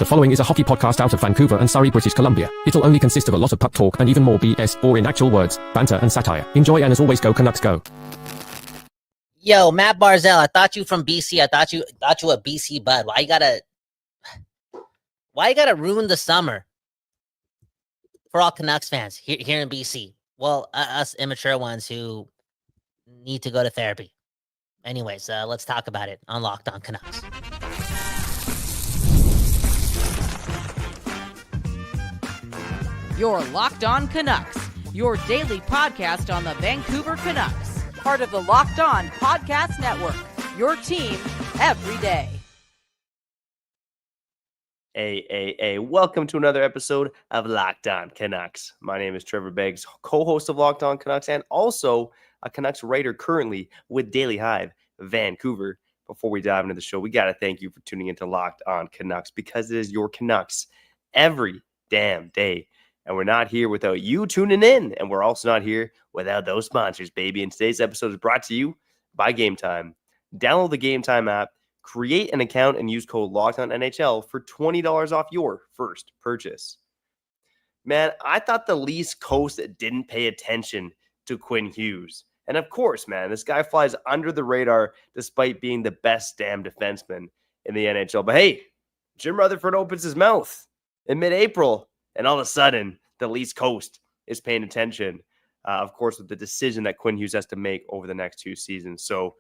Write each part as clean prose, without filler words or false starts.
The following is a hockey podcast out of Vancouver and Surrey, British Columbia. It'll only consist of a lot of puck talk and even more BS, or in actual words, banter and satire. Enjoy, and as always, go Canucks go. Yo, Mat Barzal, I thought you from BC. I thought you a BC bud. Why you gotta ruin the summer for all Canucks fans here in BC? Well, us immature ones who need to go to therapy. Anyways, let's talk about it on Locked On Canucks. Your Locked On Canucks, your daily podcast on the Vancouver Canucks, part of the Locked On Podcast Network, your team every day. Hey, welcome to another episode of Locked On Canucks. My name is Trevor Beggs, co-host of Locked On Canucks and also a Canucks writer currently with Daily Hive Vancouver. Before we dive into the show, we got to thank you for tuning into Locked On Canucks because it is your Canucks every damn day. And we're not here without you tuning in. And we're also not here without those sponsors, baby. And today's episode is brought to you by Game Time. Download the Game Time app, create an account, and use code LOCKEDONNHL for $20 off your first purchase. Man, I thought the East Coast didn't pay attention to Quinn Hughes. And of course, man, this guy flies under the radar despite being the best damn defenseman in the NHL. But hey, Jim Rutherford opens his mouth in mid-April. And all of a sudden, the East Coast is paying attention, of course, with the decision that Quinn Hughes has to make over the next two seasons. So,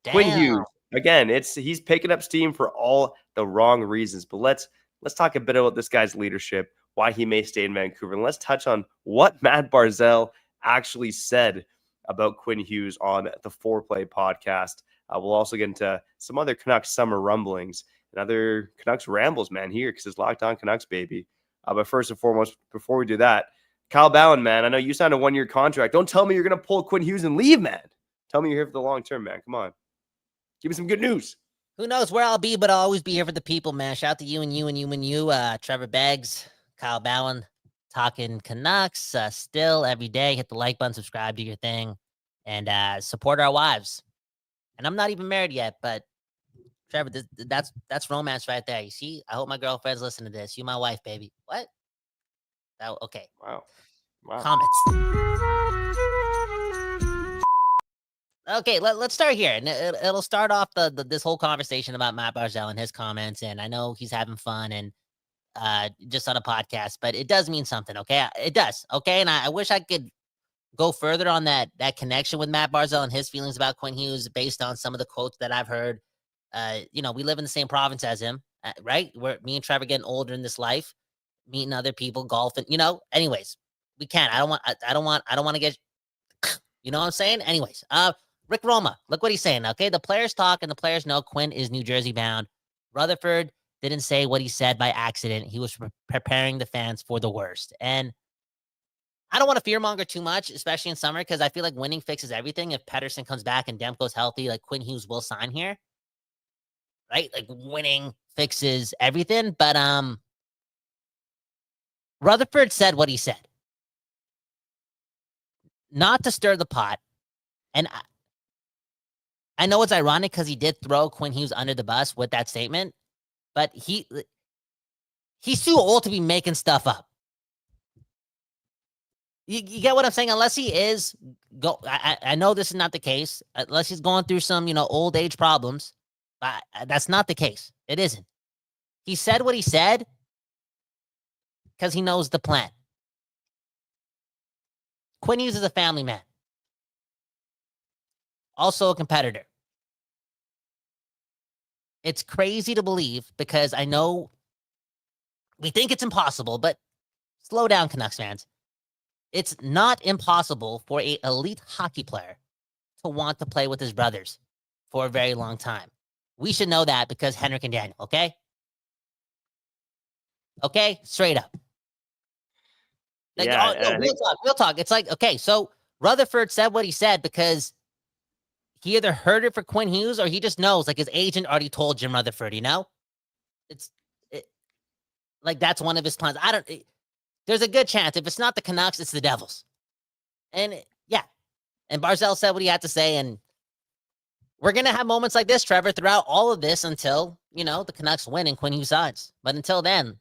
Damn. Quinn Hughes, again, he's picking up steam for all the wrong reasons. But let's talk a bit about this guy's leadership, why he may stay in Vancouver, and let's touch on what Mat Barzal actually said about Quinn Hughes on the Foreplay podcast. We'll also get into some other Canucks summer rumblings and other Canucks rambles, man, here because it's Locked On Canucks, baby. But first and foremost, before we do that, Kyle Bhawan, man, I know you signed a one-year contract. Don't tell me you're going to pull Quinn Hughes and leave, man. Tell me you're here for the long term, man. Come on. Give me some good news. Who knows where I'll be, but I'll always be here for the people, man. Shout out to you and you and you and you. Trevor Beggs, Kyle Bhawan, talking Canucks still every day. Hit the like button, subscribe to your thing, and support our wives. And I'm not even married yet, but Trevor, that's romance right there. You see? I hope my girlfriend's listening to this. You my wife, baby. What? Oh, okay. Wow. Comments. Okay, let's start here. And it'll start off this whole conversation about Mat Barzal and his comments. And I know he's having fun and just on a podcast, but it does mean something, okay? It does, okay? And I wish I could go further on that connection with Mat Barzal and his feelings about Quinn Hughes based on some of the quotes that I've heard. We live in the same province as him, right? Me and Trevor getting older in this life, meeting other people, golfing, anyways, we can't. I don't want to get, you know what I'm saying? Anyways, Rick Roma, look what he's saying. Okay. The players talk and the players know Quinn is New Jersey bound. Rutherford didn't say what he said by accident. He was preparing the fans for the worst. And I don't want to fearmonger too much, especially in summer, because I feel like winning fixes everything. If Pettersson comes back and Demko's healthy, like Quinn Hughes will sign here. Right? Like winning fixes everything. But Rutherford said what he said. Not to stir the pot. And I know it's ironic because he did throw Quinn Hughes under the bus with that statement. But he's too old to be making stuff up. You get what I'm saying? Unless he is, I know this is not the case. Unless he's going through some, old age problems. That's not the case. It isn't. He said what he said because he knows the plan. Quinn Hughes is a family man. Also a competitor. It's crazy to believe because I know we think it's impossible, but slow down, Canucks fans. It's not impossible for an elite hockey player to want to play with his brothers for a very long time. We should know that because Henrik and Daniel, okay? Okay? Straight up. Like, real talk. It's like, okay, so Rutherford said what he said because he either heard it for Quinn Hughes or he just knows, like his agent already told Jim Rutherford, like that's one of his plans. There's a good chance. If it's not the Canucks, it's the Devils. And yeah. And Barzal said what he had to say, and we're going to have moments like this, Trevor, throughout all of this until, the Canucks win and Quinn Hughes signs. But until then,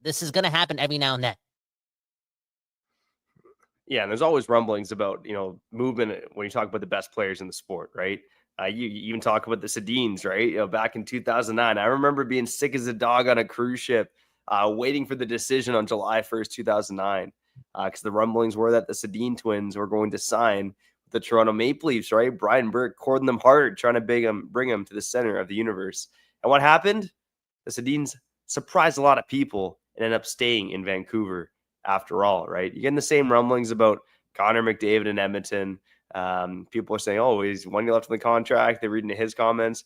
this is going to happen every now and then. Yeah, and there's always rumblings about, movement when you talk about the best players in the sport, right? You even talk about the Sedins, right? Back in 2009, I remember being sick as a dog on a cruise ship, waiting for the decision on July 1st, 2009, because the rumblings were that the Sedin twins were going to sign the Toronto Maple Leafs, right? Brian Burke courting them hard, trying to bring them to the center of the universe. And what happened? The Sedins surprised a lot of people and ended up staying in Vancouver after all, right? You're getting the same rumblings about Connor McDavid in Edmonton. People are saying, oh, he's 1 year left on the contract. They're reading his comments.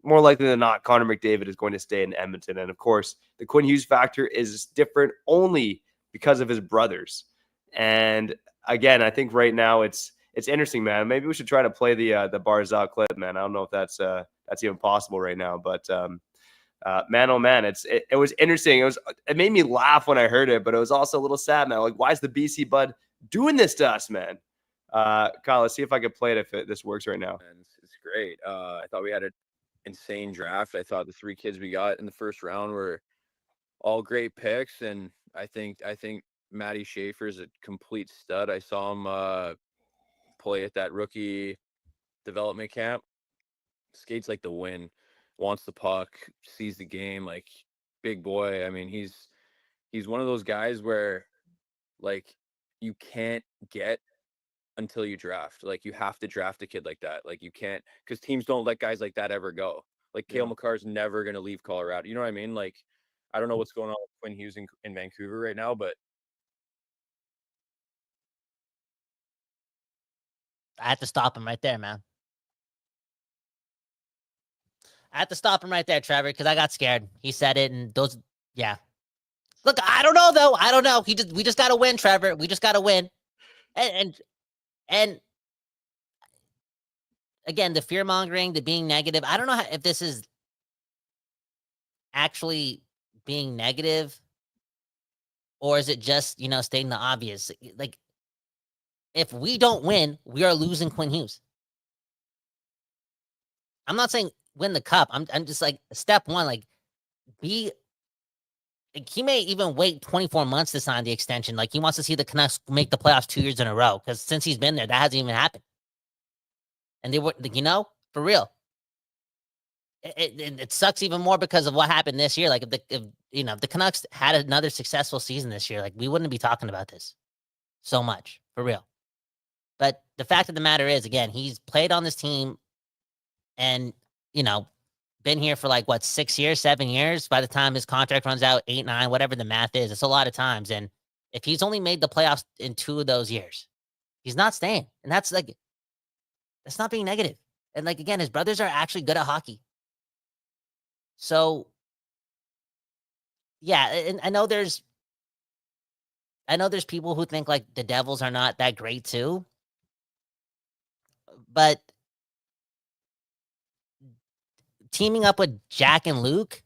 More likely than not, Connor McDavid is going to stay in Edmonton. And of course, the Quinn Hughes factor is different only because of his brothers. And again, I think right now it's interesting, man. Maybe we should try to play the Barzal clip, man. I don't know if that's even possible right now, but man, oh man, it was interesting. It made me laugh when I heard it, but it was also a little sad, man. Like, why is the BC Bud doing this to us, man? Kyle, let's see if I can play it if this works right now. It's great. I thought we had an insane draft. I thought the 3 kids we got in the first round were all great picks, and I think Matty Schaefer is a complete stud. I saw him play at that rookie development camp. Skates like the wind, wants the puck, sees the game, like big boy. I mean, he's one of those guys where like you can't get until you draft. Like you have to draft a kid like that. Like you can't, because teams don't let guys like that ever go. Like Cale McCarr's never going to leave Colorado. You know what I mean? Like, I don't know what's going on with Quinn Hughes in Vancouver right now, but I had to stop him right there, man. I had to stop him right there, Trevor, because I got scared. He said it, and yeah. Look, I don't know though. I don't know. We just got to win, Trevor. We just got to win. And again, the fear mongering, the being negative. I don't know if this is actually being negative, or is it just stating the obvious? Like, if we don't win, we are losing Quinn Hughes. I'm not saying win the cup. I'm just like, step one, like he may even wait 24 months to sign the extension. Like, he wants to see the Canucks make the playoffs 2 years in a row, because since he's been there, that hasn't even happened. And they were, for real. It sucks even more because of what happened this year. Like, if the Canucks had another successful season this year, like, we wouldn't be talking about this so much, for real. But the fact of the matter is, again, he's played on this team and, been here for like, 6 years, 7 years. By the time his contract runs out, 8, 9, whatever the math is, it's a lot of times. And if he's only made the playoffs in 2 of those years, he's not staying. And that's not being negative. And like, again, his brothers are actually good at hockey. So, yeah, and I know there's people who think like the Devils are not that great too. But teaming up with Jack and Luke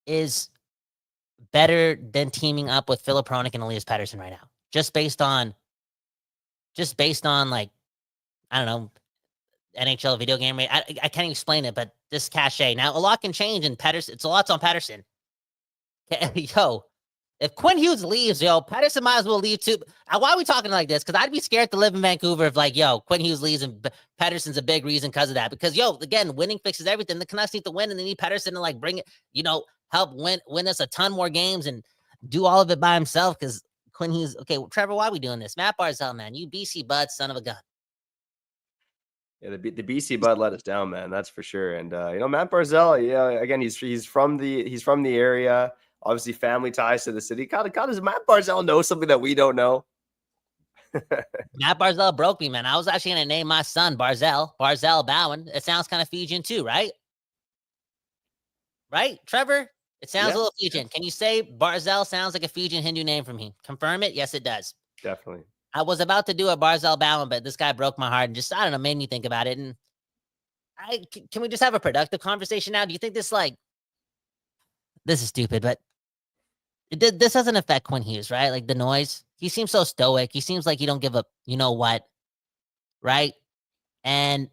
is better than teaming up with Philip Hronik and Elias Pettersson right now. Just based on like, I don't know, NHL video game rate. I can't even explain it, but this cachet. Now, a lot can change, and it's a lot's on Pettersson. Yo, if Quinn Hughes leaves, Pettersson might as well leave too. Why are we talking like this? Because I'd be scared to live in Vancouver if, like, Quinn Hughes leaves and Pettersson's a big reason because of that. Because, again, winning fixes everything. The Canucks need to win, and they need Pettersson to, like, bring it, help win us a ton more games and do all of it by himself. Because Quinn Hughes, okay, well, Trevor, why are we doing this? Mat Barzal, man, you BC Bud, son of a gun. Yeah, the BC Bud let us down, man. That's for sure. And Mat Barzal, again, he's from the area. Obviously, family ties to the city. God, does Mat Barzal know something that we don't know? Mat Barzal broke me, man. I was actually going to name my son Barzal Bhawan. It sounds kind of Fijian too, right? Right, Trevor? It sounds a little Fijian. Can you say Barzal sounds like a Fijian Hindu name for me? Confirm it? Yes, it does. Definitely. I was about to do a Barzal Bhawan, but this guy broke my heart and just, I don't know, made me think about it. And can we just have a productive conversation now? Do you think this is stupid, but this doesn't affect Quinn Hughes, right? Like, the noise. He seems so stoic. He seems like he don't give up, you know what, right? And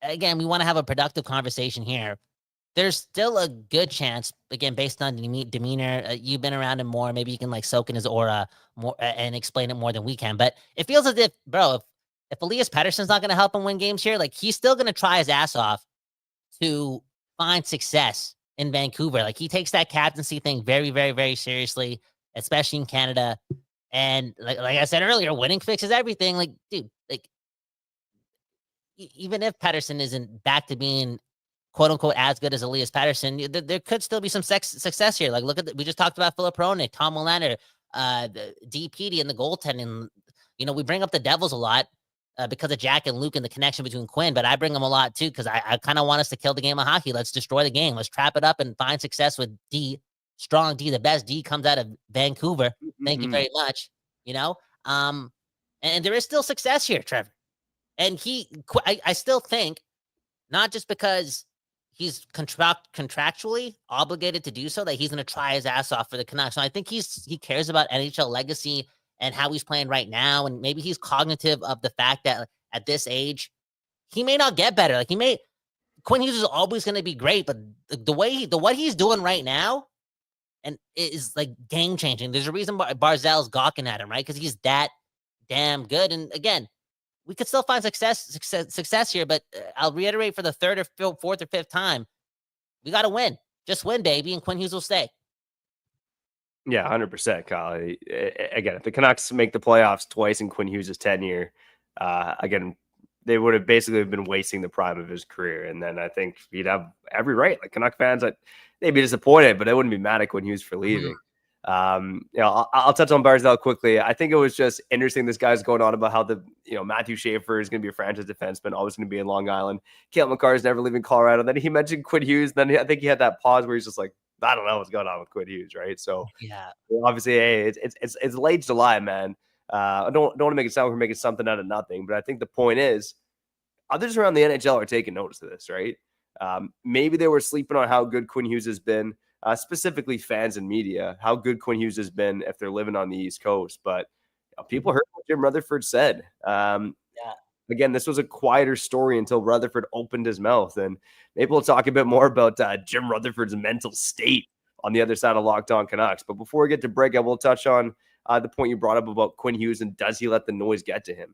again, we want to have a productive conversation here. There's still a good chance, again, based on demeanor. You've been around him more. Maybe you can like soak in his aura more and explain it more than we can. But it feels as if, bro, if Elias Pettersson's not going to help him win games here, like he's still going to try his ass off to find success in Vancouver. Like he takes that captaincy thing very, very, very seriously, especially in Canada. And like I said earlier, winning fixes everything. Like, dude, like even if Pettersson isn't back to being quote unquote as good as Elias Pettersson, there could still be some success here. Like, look at we just talked about Philip Hronek, Tom Melander, DPD, and the goaltending. You know, we bring up the Devils a lot because of Jack and Luke and the connection between Quinn, but I bring them a lot too because I kind of want us to kill the game of hockey. Let's destroy the game. Let's trap it up and find success with D. Strong D. The best D comes out of Vancouver. Thank you very much. You know, and there is still success here, Trevor. And I still think, not just because he's contractually obligated to do so, that he's going to try his ass off for the Canucks. So I think he cares about NHL legacy and how he's playing right now. And maybe he's cognitive of the fact that at this age, he may not get better. Like Quinn Hughes is always going to be great, but what he's doing right now and is like game changing. There's a reason Barzal's gawking at him, right? Because he's that damn good. And again, we could still find success here, but I'll reiterate for the third or fourth or fifth time, we got to win. Just win, baby, and Quinn Hughes will stay. Yeah, 100%, Kyle. Again, if the Canucks make the playoffs twice in Quinn Hughes' tenure, again, they would have basically been wasting the prime of his career. And then I think he'd have every right. Like Canuck fans, they'd be disappointed, but they wouldn't be mad at Quinn Hughes for leaving. I'll touch on Barzal quickly. I think it was just interesting. This guy's going on about how Matthew Schaefer is going to be a franchise defenseman, always going to be in Long Island. Cale Makar is never leaving Colorado. Then he mentioned Quinn Hughes. Then I think he had that pause where he's just like, I don't know what's going on with Quinn Hughes, right? So yeah, obviously, hey, it's late July, man. I don't want to make it sound like we're making something out of nothing, but I think the point is, others around the NHL are taking notice of this, right? Maybe they were sleeping on how good Quinn Hughes has been. Specifically fans and media, how good Quinn Hughes has been if they're living on the East Coast. But people heard what Jim Rutherford said. Again, this was a quieter story until Rutherford opened his mouth. And maybe we'll talk a bit more about Jim Rutherford's mental state on the other side of Locked On Canucks. But before we get to break, I will touch on the point you brought up about Quinn Hughes and does he let the noise get to him?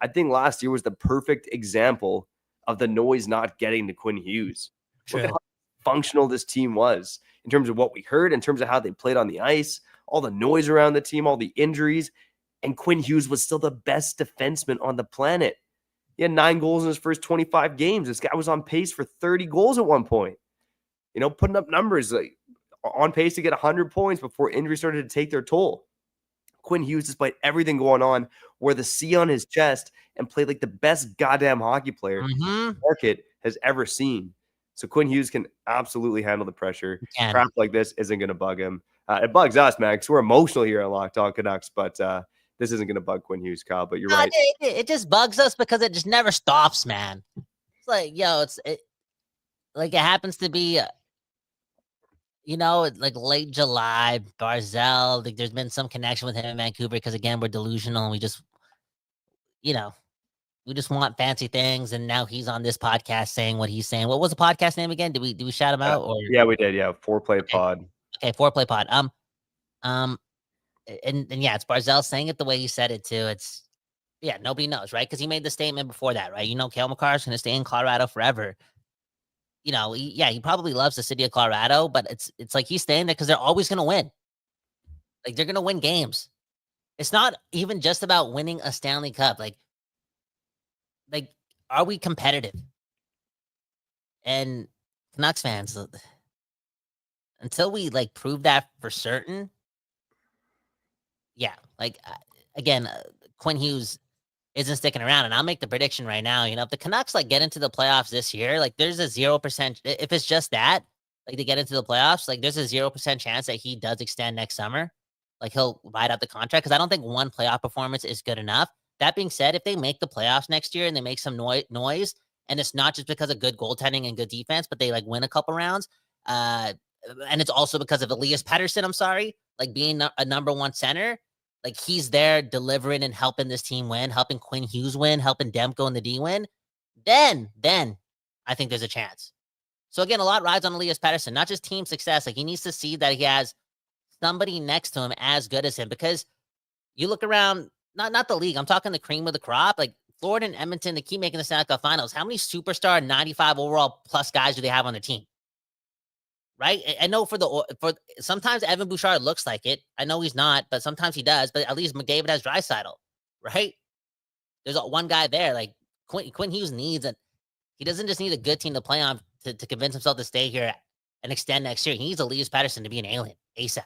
I think last year was the perfect example of the noise not getting to Quinn Hughes. True. Look at how functional this team was in terms of what we heard, in terms of how they played on the ice, all the noise around the team, all the injuries, and Quinn Hughes was still the best defenseman on the planet. He had 9 goals in his first 25 games. This guy was on pace for 30 goals at one point. Putting up numbers like on pace to get 100 points before injuries started to take their toll. Quinn Hughes, despite everything going on, wore the C on his chest and played like the best goddamn hockey player the market has ever seen. So Quinn Hughes can absolutely handle the pressure. Crap like this isn't going to bug him. It bugs us, man, because we're emotional here on Locked On Canucks, but this isn't going to bug Quinn Hughes, Kyle, but you're right. It just bugs us because it just never stops, man. It's like, it happens to be, like late July, Barzal, like there's been some connection with him in Vancouver because, again, we're delusional and we just, we just want fancy things, and now he's on this podcast saying what he's saying. What was the podcast name again? Did we shout him out? Or yeah, we did. Yeah, Foreplay Pod. Okay, Foreplay Pod. And yeah, it's Barzal saying it the way he said it too. It's nobody knows, right? Because he made the statement before that, right? Cale Makar is going to stay in Colorado forever. He probably loves the city of Colorado, but it's like he's staying there because they're always going to win. Like they're going to win games. It's not even just about winning a Stanley Cup. Like, are we competitive? And Canucks fans, until we prove that for certain, again, Quinn Hughes isn't sticking around. And I'll make the prediction right now. If the Canucks get into the playoffs this year, there's a 0%. If it's just that, they get into the playoffs, there's a 0% chance that he does extend next summer. He'll ride out the contract because I don't think one playoff performance is good enough. That being said, if they make the playoffs next year and they make some noise, and it's not just because of good goaltending and good defense, but they win a couple rounds, and it's also because of Elias Pettersson, I'm sorry, being a number one center, he's there delivering and helping this team win, helping Quinn Hughes win, helping Demko and the D win, then I think there's a chance. So again, a lot rides on Elias Pettersson, not just team success. Like he needs to see that he has somebody next to him as good as him, because you look around, not the league. I'm talking the cream of the crop. Like Florida and Edmonton, they keep making the Stanley Cup Finals. How many superstar 95 overall plus guys do they have on the team? Right? I know for sometimes Evan Bouchard looks like it. I know he's not, but sometimes he does. But at least McDavid has Draisaitl, right? There's one guy there. Like Quinn Hughes he doesn't just need a good team to play on to convince himself to stay here and extend next year. He needs Elias Pettersson to be an alien ASAP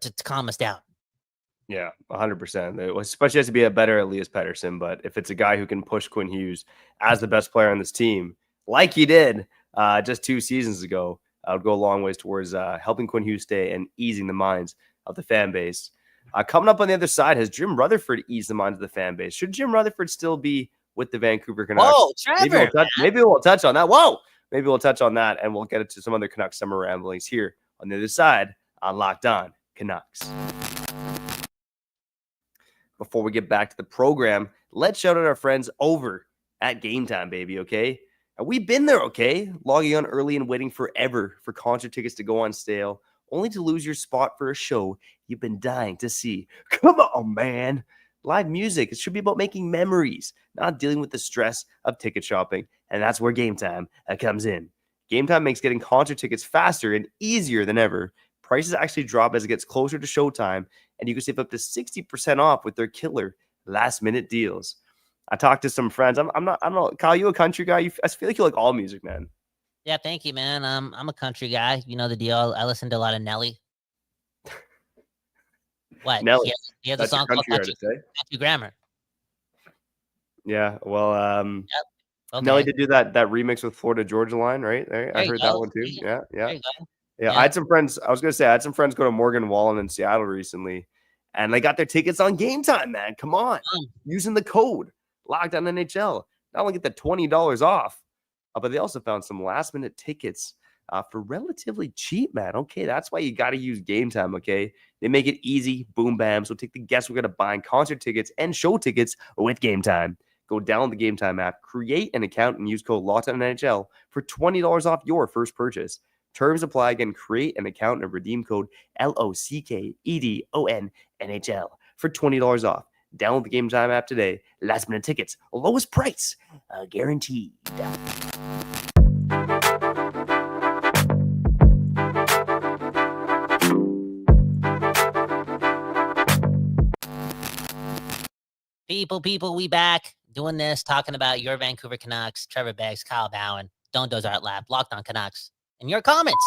to calm us down. Yeah, 100%. Especially has to be a better Elias Pettersson. But if it's a guy who can push Quinn Hughes as the best player on this team, like he did just 2 seasons ago, I would go a long ways towards helping Quinn Hughes stay and easing the minds of the fan base. Coming up on the other side, has Jim Rutherford eased the minds of the fan base? Should Jim Rutherford still be with the Vancouver Canucks? Whoa, Trevor! Maybe we'll touch on that. Whoa! Maybe we'll touch on that, and we'll get into some other Canucks summer ramblings here on the other side on Locked On Canucks. Before we get back to the program, let's shout out our friends over at Game Time, baby, okay? And we've been there, okay? Logging on early and waiting forever for concert tickets to go on sale, only to lose your spot for a show you've been dying to see. Come on, man. Live music, it should be about making memories, not dealing with the stress of ticket shopping. And that's where Game Time comes in. Game Time makes getting concert tickets faster and easier than ever. Prices actually drop as it gets closer to showtime, and you can save up to 60% off with their killer last-minute deals. I talked to some friends. I'm not, Kyle, you a country guy? I feel like you like all music, man. Yeah, thank you, man. I'm a country guy. You know the deal. I listen to a lot of Nelly. What? Nelly. He has a song called Country Grammar. Yeah, well, Okay. Nelly did do that remix with Florida Georgia Line, right? I heard that one too. Yeah. Yeah, I had some friends. I was gonna say I had some friends go to Morgan Wallen in Seattle recently, and they got their tickets on Game Time. Man, come on, using the code Locked On NHL. Not only get the $20 off, but they also found some last minute tickets for relatively cheap. Man, okay, that's why you got to use Game Time. Okay, they make it easy, boom, bam. So take the guesswork out of buying concert tickets and show tickets with Game Time. Go download the Game Time app, create an account, and use code LOCKEDONNHL for $20 off your first purchase. Terms apply. Again, create an account and redeem code LOCKEDONNHL for $20 off. Download the Game Time app today. Last minute tickets, lowest price, guaranteed. People, we back doing this, talking about your Vancouver Canucks, Trevor Beggs, Kyle Bhawan, Don't Doze Art Lab, Locked On Canucks, and your comments.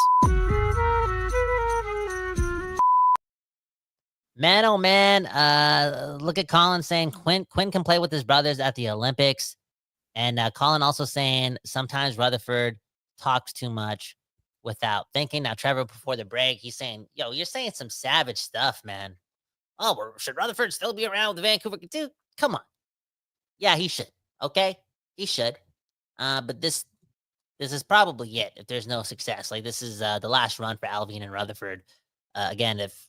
Man, oh man, look at Colin saying Quinn can play with his brothers at the Olympics. And Colin also saying sometimes Rutherford talks too much without thinking. Now, Trevor, before the break, he's saying, yo, you're saying some savage stuff, man. Oh, well, should Rutherford still be around with the Vancouver? Dude, come on. Yeah, he should. Okay, he should. But this is probably it if there's no success. Like, this is the last run for Alvin and Rutherford. Again, if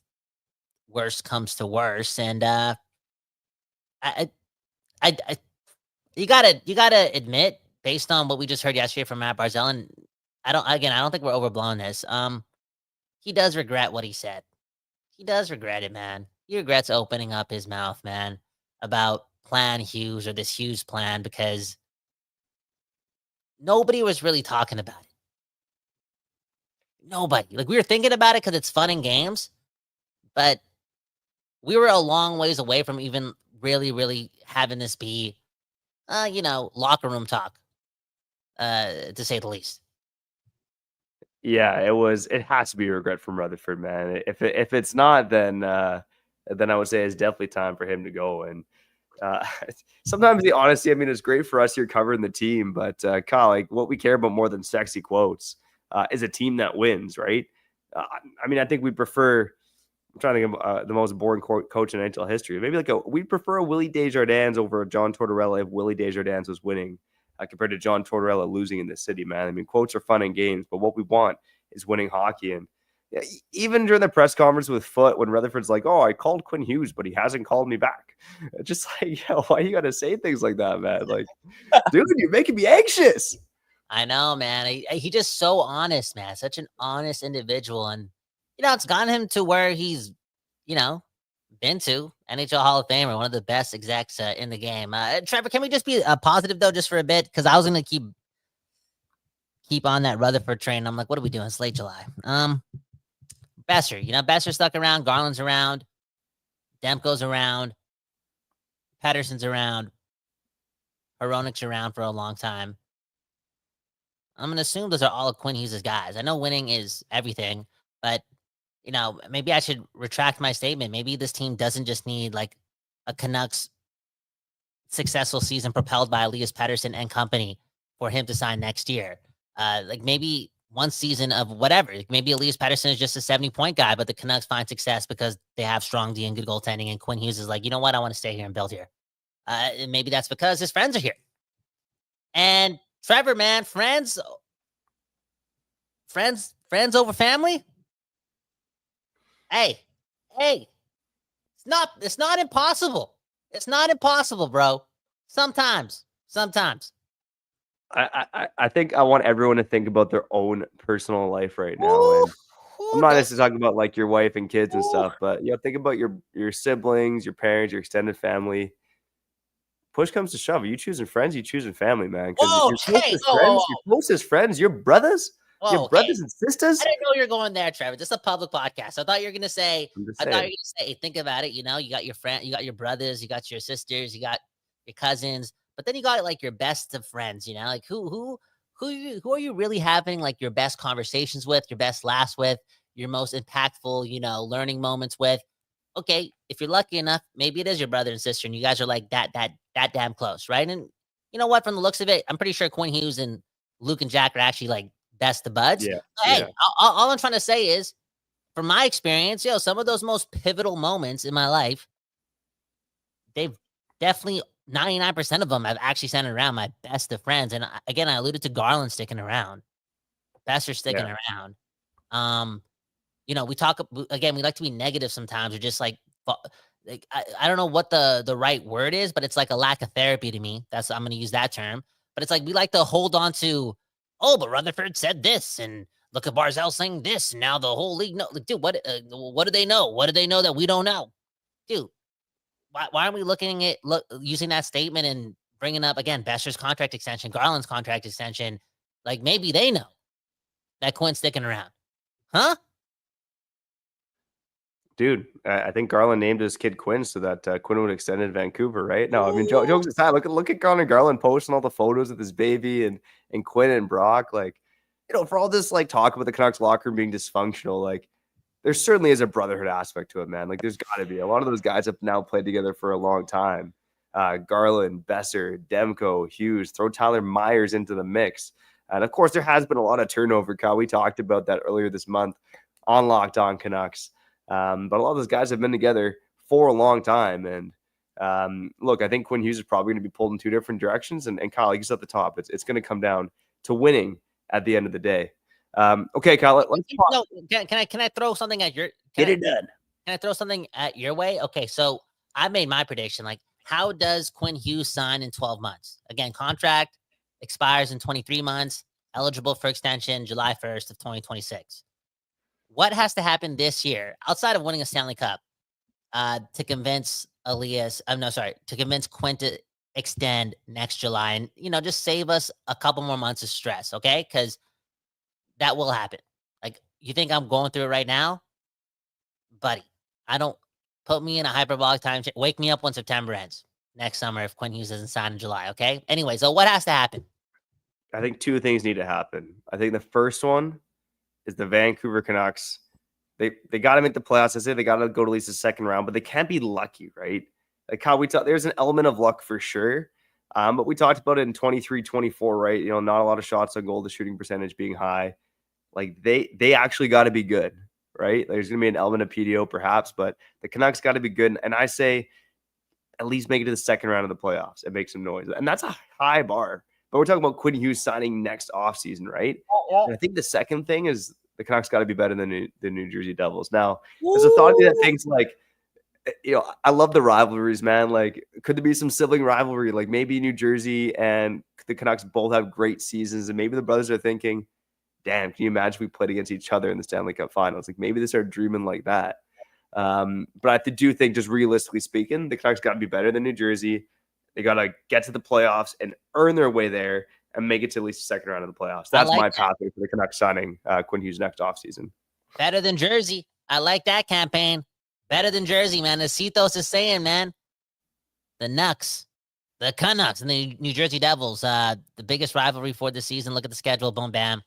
worse comes to worse, and you gotta admit, based on what we just heard yesterday from Mat Barzal, and I don't think we're overblowing this. He does regret what he said. He does regret it, man. He regrets opening up his mouth, man, about Plan Hughes or this Hughes plan, because nobody was really talking about it. Nobody. Like, we were thinking about it because it's fun and games, but we were a long ways away from even really, really having this be, locker room talk, to say the least. Yeah, it has to be a regret from Rutherford, man. If it's not, then I would say it's definitely time for him to go. And sometimes the honesty, I mean, is great for us here covering the team, but Kyle, like, what we care about more than sexy quotes is a team that wins, right? I mean, I think we prefer. I'm trying to think of the most boring coach in NHL history. Maybe we'd prefer a Willie Desjardins over a John Tortorella if Willie Desjardins was winning, compared to John Tortorella losing in this city, man. I mean, quotes are fun and games, but what we want is winning hockey. And Yeah, even during the press conference with Foot, when Rutherford's like, "Oh, I called Quinn Hughes, but he hasn't called me back." It's just like, yeah, why you gotta say things like that, man? Like, dude, you're making me anxious. I know, man. He just so honest, man. Such an honest individual, and it's gotten him to where he's, you know, been to NHL Hall of Famer, one of the best execs in the game. Trevor, can we just be positive though, just for a bit? Because I was gonna keep on that Rutherford train. I'm like, what are we doing? It's late July. Besser, Besser stuck around. Garland's around. Demko's around. Pedersen's around. Hronik's around for a long time. I'm gonna assume those are all of Quinn Hughes' guys. I know winning is everything, but maybe I should retract my statement. Maybe this team doesn't just need like a Canucks successful season propelled by Elias Pettersson and company for him to sign next year. Like maybe one season of whatever. Maybe Elias Pettersson is just a 70-point guy, but the Canucks find success because they have strong D and good goaltending. And Quinn Hughes is like, you know what? I want to stay here and build here. And maybe that's because his friends are here. And Trevor, man, friends over family. Hey, it's not impossible. It's not impossible, bro. Sometimes. I think I want everyone to think about their own personal life right now. Ooh, And I'm not necessarily talking about like your wife and kids and stuff, but think about your siblings, your parents, your extended family. Push comes to shove. Are you choosing friends? You choosing family, man? Because your closest friends, your brothers, brothers and sisters. I didn't know you were going there, Trevor. This is a public podcast. I thought you were gonna say. Think about it. You got your friend, you got your brothers, you got your sisters, you got your cousins, but then you got like your best of friends. Like who are you really having like your best conversations with, your best laughs with, your most impactful, learning moments with. Okay, if you're lucky enough, maybe it is your brother and sister, and you guys are like that damn close, right? And you know what? From the looks of it, I'm pretty sure Quinn Hughes and Luke and Jack are actually like best of buds. Yeah. Hey, all I'm trying to say is, from my experience, some of those most pivotal moments in my life, they've definitely 99% of them I've actually centered around my best of friends. And again, I alluded to Garland sticking around, Besser sticking around. We talk again. We like to be negative sometimes, or just like I don't know what the right word is, but it's like a lack of therapy to me. I'm going to use that term. But it's like we like to hold on to, but Rutherford said this, and look at Barzal saying this. And now the whole league dude. What do they know? What do they know that we don't know, dude? Why aren't we looking at using that statement and bringing up again Besser's contract extension, Garland's contract extension? Like maybe they know that Quinn's sticking around, huh? Dude, I think Garland named his kid Quinn so that Quinn would extend in Vancouver, right? No, I mean, jokes aside, look at Connor Garland posting all the photos of his baby and Quinn and Brock. Like, for all this like talk about the Canucks locker room being dysfunctional, like there certainly is a brotherhood aspect to it, man. Like there's got to be. A lot of those guys have now played together for a long time. Garland, Besser, Demko, Hughes, throw Tyler Myers into the mix. And of course, there has been a lot of turnover, Kyle. We talked about that earlier this month on Locked On Canucks. But a lot of those guys have been together for a long time. And look, I think Quinn Hughes is probably going to be pulled in two different directions. And Kyle, he's at the top. It's going to come down to winning at the end of the day. Okay, Kyle, can I throw something at your get it done? Can I throw something at your way? Okay, so I made my prediction. Like, how does Quinn Hughes sign in 12 months? Again, contract expires in 23 months, eligible for extension July 1st of 2026. What has to happen this year outside of winning a Stanley Cup to convince Quinn to extend next July and, just save us a couple more months of stress, okay? Because that will happen. Like, you think I'm going through it right now? Buddy, I don't put me in a hyperbolic time. Wake me up when September ends next summer if Quinn Hughes doesn't sign in July, okay? Anyway, so what has to happen? I think two things need to happen. I think the first one is the Vancouver Canucks. They got to make the playoffs. I say they got to go to at least the second round, but they can't be lucky, right? Like how there's an element of luck for sure. But we talked about it in 23-24, right? Not a lot of shots on goal, the shooting percentage being high. Like they actually got to be good, right? There's going to be an element of PDO perhaps, but the Canucks got to be good. And I say at least make it to the second round of the playoffs and make some noise. And that's a high bar. But we're talking about Quinn Hughes signing next offseason, right? And I think the second thing is The Canucks got to be better than the New Jersey Devils. Now, there's a thought that thinks like, I love the rivalries, man. Like, could there be some sibling rivalry? Like maybe New Jersey and the Canucks both have great seasons, and maybe the brothers are thinking, damn, can you imagine if we played against each other in the Stanley Cup Finals? Like maybe they start dreaming like that. But I do think, just realistically speaking, the Canucks got to be better than New Jersey. They got to get to the playoffs and earn their way there and make it to at least the second round of the playoffs. That's my pathway for the Canucks signing Quinn Hughes next offseason. Better than Jersey. I like that campaign. Better than Jersey, man. As Cetos is saying, man, the Canucks and the New Jersey Devils, the biggest rivalry for the season. Look at the schedule. Boom, bam.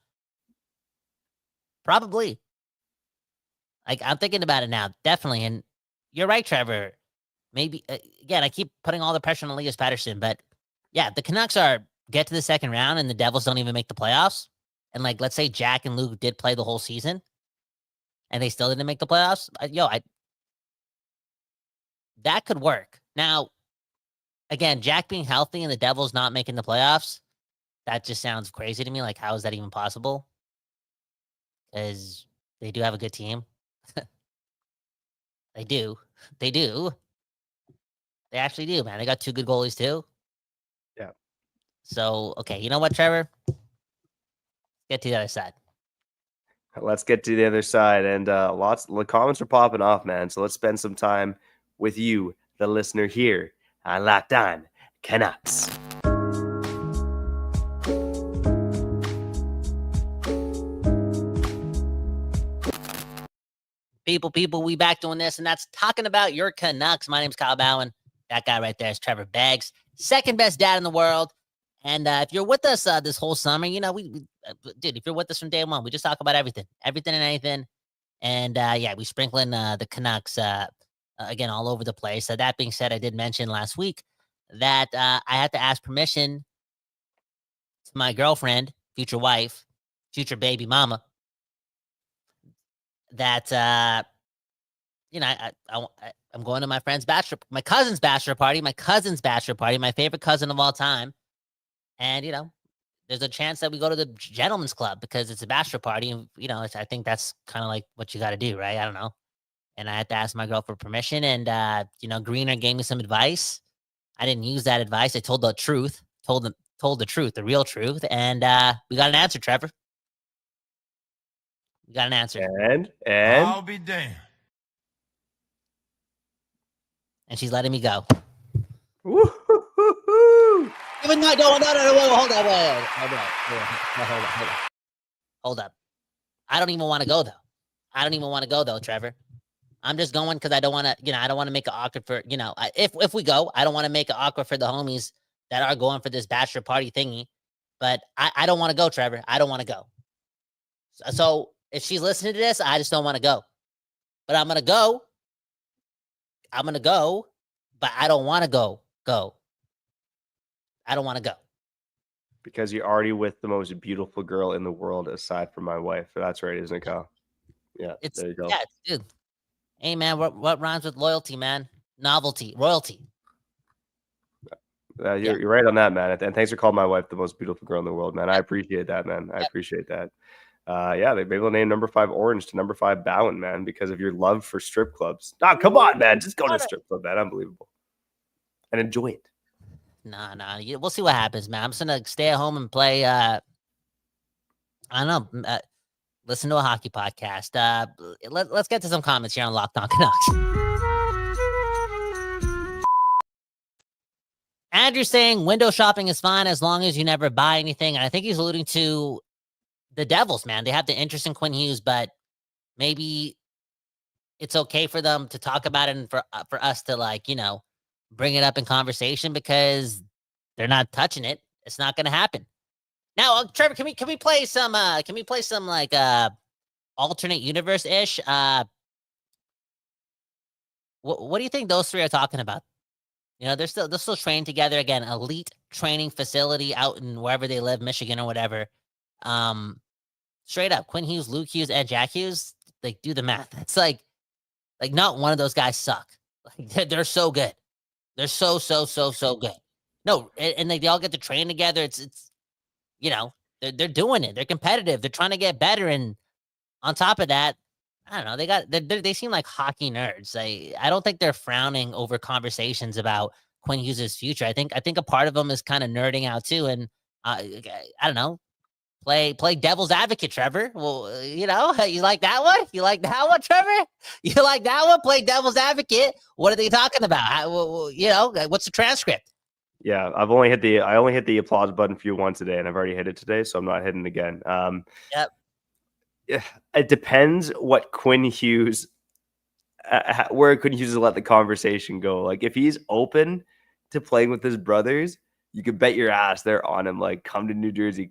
Probably. Like, I'm thinking about it now. Definitely. And you're right, Trevor. Maybe, again, I keep putting all the pressure on Elias Pettersson, but yeah, the Canucks get to the second round and the Devils don't even make the playoffs. And like, let's say Jack and Luke did play the whole season and they still didn't make the playoffs. That could work. Now, again, Jack being healthy and the Devils not making the playoffs, that just sounds crazy to me. Like, how is that even possible? Because they do have a good team. They do. They actually do, man. They got 2 good goalies, too. Yeah. So, okay, you know what, Trevor? Get to the other side. Let's get to the other side. And the comments are popping off, man. So let's spend some time with you, the listener, here on Locked On Canucks. People, we back doing this, and that's talking about your Canucks. My name's Kyle Bhawan. That guy right there is Trevor Beggs, second best dad in the world. And if you're with us this whole summer, you know, dude, if you're with us from day one, we just talk about everything and anything. And yeah, we sprinkle in the Canucks again all over the place. So that being said, I did mention last week that I had to ask permission to my girlfriend, future wife, future baby mama, that you know, I'm going to my cousin's bachelor party, my favorite cousin of all time. And, you know, there's a chance that we go to the gentleman's club because it's a bachelor party. And, you know, I think that's kind of like what you got to do, right? I don't know. And I had to ask my girl for permission. And, you know, Greener gave me some advice. I didn't use that advice. I told the truth, told the truth, the real truth. And we got an answer, Trevor. We got an answer. And I'll be damned. And she's letting me go. woo-hoo-hoo-hoo. Even no, hold up. I don't even want to go though. Trevor. I'm just going because I don't want to, you know, I don't want to make it awkward for, you know, if we go, I don't want to make it awkward for the homies that are going for this bachelor party thingy. But I don't want to go, Trevor. I don't want to go. So if she's listening to this, I just don't want to go. But I'm gonna go, but I don't want to go. I don't want to go. Because you're already with the most beautiful girl in the world aside from my wife. That's right, isn't it, Kyle? Yeah, there you go. Yeah, dude. Hey, man, what rhymes with loyalty, man? Novelty, royalty. You're right on that, man. And thanks for calling my wife the most beautiful girl in the world, man. I appreciate that, man. I appreciate that. Yeah, maybe they'll name number 5 Orange to number 5 Bhawan, man, because of your love for strip clubs. Nah, come on, man. Just go to a strip club, man. Unbelievable. And enjoy it. Nah. We'll see what happens, man. I'm just gonna stay at home and play. I don't know. Listen to a hockey podcast. Let's get to some comments here on Locked On Canucks. Andrew saying window shopping is fine as long as you never buy anything, and I think he's alluding to the Devils, man. They have the interest in Quinn Hughes, but maybe it's okay for them to talk about it and for us to, like, you know, bring it up in conversation because they're not touching it. It's not going to happen. Now, Trevor, can we play some like alternate universe ish? What do you think those three are talking about? You know, they're still training together again. Elite training facility out in wherever they live, Michigan or whatever. Straight up, Quinn Hughes, Luke Hughes, and Jack Hughes. Like, do the math. It's like not one of those guys suck. Like, they're so good. They're so good. No, and they all get to train together. It's you know, they're doing it. They're competitive. They're trying to get better. And on top of that, I don't know. They seem like hockey nerds. I don't think they're frowning over conversations about Quinn Hughes' future. I think a part of them is kind of nerding out too. And I don't know. Play devil's advocate, Trevor. Well, you like that one? You like that one, Trevor? You like that one? Play devil's advocate. What are they talking about? What's the transcript? Yeah, I only hit the applause button for you once today, and I've already hit it today, so I'm not hitting it again. Yep. It depends what Quinn Hughes, where Quinn Hughes let the conversation go. Like if he's open to playing with his brothers, you could bet your ass they're on him. Like, come to New Jersey,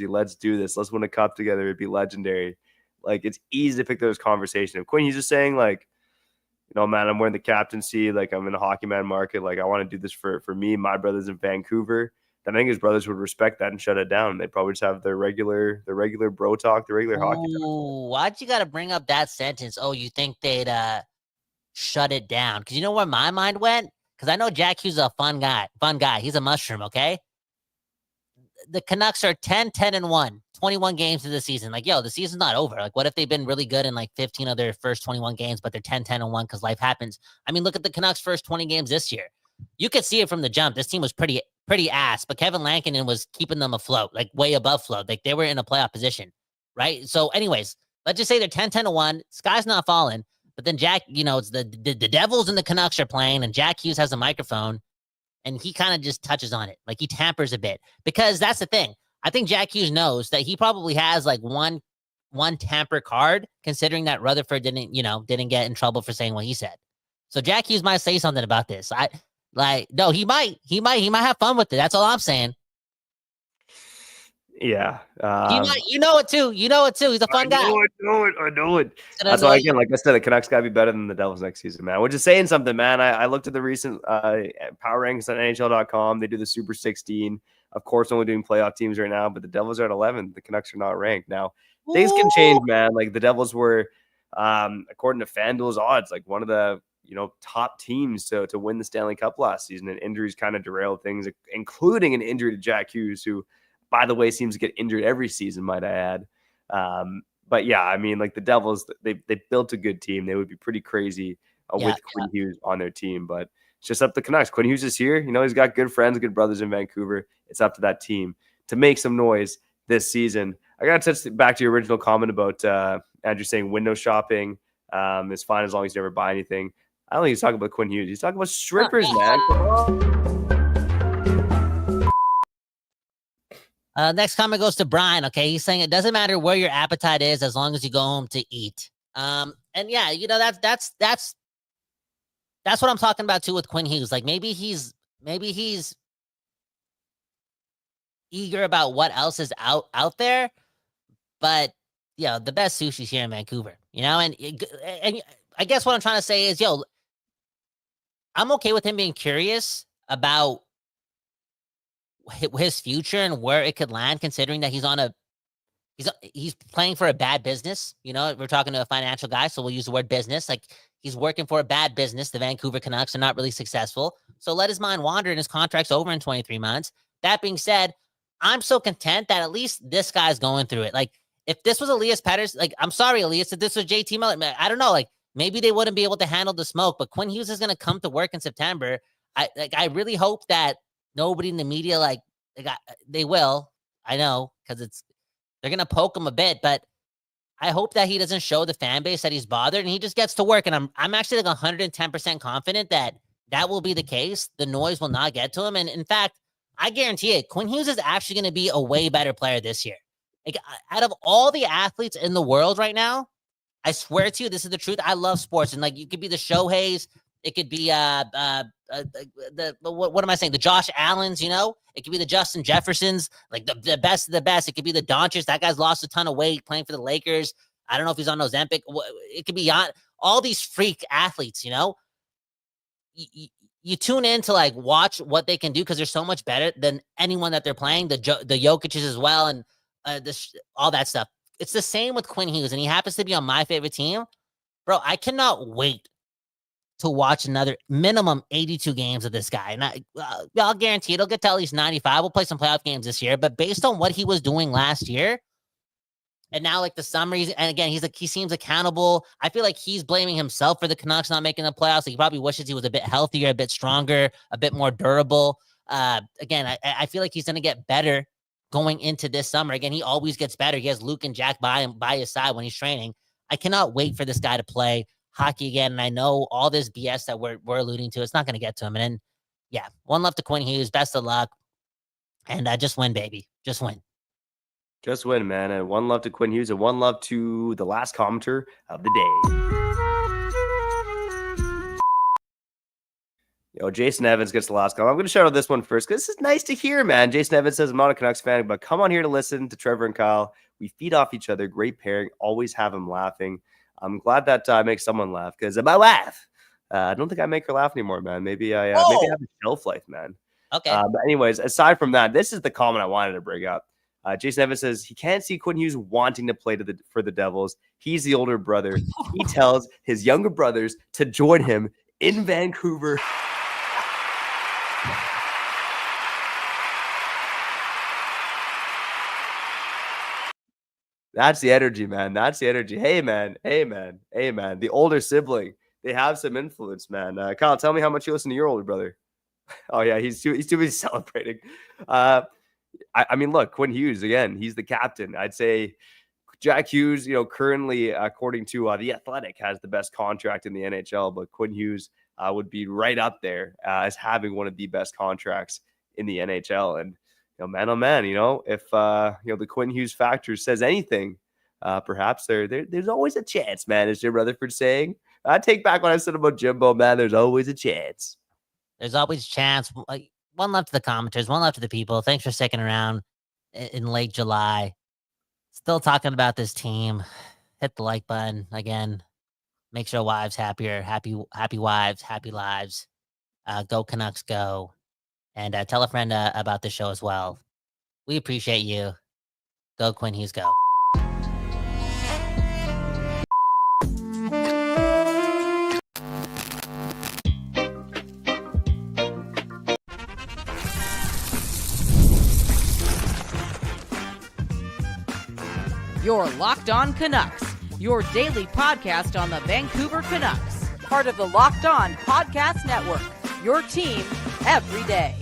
let's do this, let's win a cup together, it'd be legendary. Like it's easy to pick those conversations. If Quinn Hughes is saying like, man, I'm wearing the captaincy, like I'm in a hockey man market, like I want to do this for me, my brothers in Vancouver, then I think his brothers would respect that and shut it down. They'd probably just have their regular bro talk, the regular hockey talk. Why'd you got to bring up that sentence? Oh, you think they'd shut it down? Because you know where my mind went? Because I know Jack Hughes is a fun guy. He's a mushroom, okay? The Canucks are 10-1, 21 games of the season. Like, the season's not over. Like, what if they've been really good in like 15 of their first 21 games, but they're 10-1 because life happens? I mean, look at the Canucks' first 20 games this year. You could see it from the jump. This team was pretty ass, but Kevin Lankinen was keeping them afloat, like way above float. Like they were in a playoff position, right? So anyways, let's just say they're 10-1. Sky's not falling. But then Jack, it's the Devils and the Canucks are playing, and Jack Hughes has a microphone, and he kind of just touches on it. Like he tampers a bit. Because that's the thing. I think Jack Hughes knows that he probably has like one tamper card, considering that Rutherford didn't get in trouble for saying what he said. So Jack Hughes might say something about this. No, he might have fun with it. That's all I'm saying. Yeah. You know it too. He's a fun guy. I know it. That's why, again, like I said, the Canucks got to be better than the Devils next season, man. Which is saying something, man. I looked at the recent power rankings on NHL.com. They do the Super 16. Of course, only doing playoff teams right now, but the Devils are at 11. The Canucks are not ranked. Now, things can change, man. Like the Devils were, according to FanDuel's odds, like one of the top teams to win the Stanley Cup last season, and injuries kind of derailed things, including an injury to Jack Hughes, who, by the way, seems to get injured every season, might I add. But yeah, I mean, like the Devils, they built a good team. They would be pretty crazy with Quinn Hughes on their team, but it's just up to Canucks. Quinn Hughes is here. He's got good friends, good brothers in Vancouver. It's up to that team to make some noise this season. I got to touch back to your original comment about Andrew saying window shopping is fine as long as you never buy anything. I don't think he's talking about Quinn Hughes. He's talking about strippers, man. Next comment goes to Brian. Okay, he's saying it doesn't matter where your appetite is as long as you go home to eat. And yeah, that's what I'm talking about too with Quinn Hughes. Like maybe he's eager about what else is out there, but the best sushi's here in Vancouver. And I guess what I'm trying to say is, I'm okay with him being curious about his future and where it could land, considering that he's playing for a bad business. We're talking to a financial guy, so we'll use the word business. Like he's working for a bad business. The Vancouver Canucks are not really successful, so let his mind wander, and his contract's over in 23 months. That being said, I'm so content that at least this guy's going through it. Like if this was Elias Pettersson, like I'm sorry, Elias, if this was JT Miller, I don't know, like maybe they wouldn't be able to handle the smoke. But Quinn Hughes is going to come to work in September. I really hope that nobody in the media, they will. I know, because they're gonna poke him a bit, but I hope that he doesn't show the fan base that he's bothered and he just gets to work. And I'm actually like 110% confident that will be the case. The noise will not get to him, and in fact, I guarantee it, Quinn Hughes is actually going to be a way better player this year. Like out of all the athletes in the world right now, I swear to you, this is the truth. I love sports, and like you could be the Shoheis. It could be what am I saying? The Josh Allens, it could be the Justin Jeffersons, like the best of the best. It could be the Doncic. That guy's lost a ton of weight playing for the Lakers. I don't know if he's on Ozempic. It could be all these freak athletes. You tune in to like watch what they can do because they're so much better than anyone that they're playing. The Jokic's as well, and all that stuff. It's the same with Quinn Hughes, and he happens to be on my favorite team, bro. I cannot wait to watch another minimum 82 games of this guy. And I'll guarantee it'll get to at least 95. We'll play some playoff games this year. But based on what he was doing last year, And now, like the summer, and again, he seems accountable. I feel like he's blaming himself for the Canucks not making the playoffs. He probably wishes he was a bit healthier, a bit stronger, a bit more durable. Again, I feel like he's going to get better going into this summer. Again, he always gets better. He has Luke and Jack by his side when he's training. I cannot wait for this guy to play hockey again. And I know all this BS that we're alluding to, it's not going to get to him. And then, yeah, one love to Quinn Hughes. Best of luck. And just win, baby. Just win. Just win, man. And one love to Quinn Hughes and one love to the last commenter of the day. Jason Evans gets the last call. I'm going to shout out this one first because this is nice to hear, man. Jason Evans says, I'm not a Canucks fan, but come on here to listen to Trevor and Kyle. We feed off each other. Great pairing. Always have them laughing. I'm glad that I make someone laugh because my laugh. I don't think I make her laugh anymore, man. Maybe I have a shelf life, man. Okay. But anyways, aside from that, this is the comment I wanted to bring up. Jason Evans says he can't see Quinn Hughes wanting to play for the Devils. He's the older brother. He tells his younger brothers to join him in Vancouver. That's the energy, man. That's the energy. Hey, man. The older sibling. They have some influence, man. Kyle, tell me how much you listen to your older brother. Oh, yeah, he's too busy celebrating. I mean, look, Quinn Hughes, again, he's the captain. I'd say Jack Hughes, currently, according to The Athletic, has the best contract in the NHL, but Quinn Hughes would be right up there as having one of the best contracts in the NHL. And, man, oh, man, if, the Quinn Hughes factor says anything, perhaps there's always a chance, man, as Jim Rutherford saying. I take back what I said about Jimbo, man. There's always a chance. There's always a chance. One love to the commenters, one love to the people. Thanks for sticking around in late July. Still talking about this team. Hit the like button again. Make sure wives happier. Happy wives, happy lives. Go Canucks, go. And tell a friend about the show as well. We appreciate you. Go Quinn Hughes, go. You're Locked On Canucks, your daily podcast on the Vancouver Canucks, part of the Locked On Podcast Network, your team every day.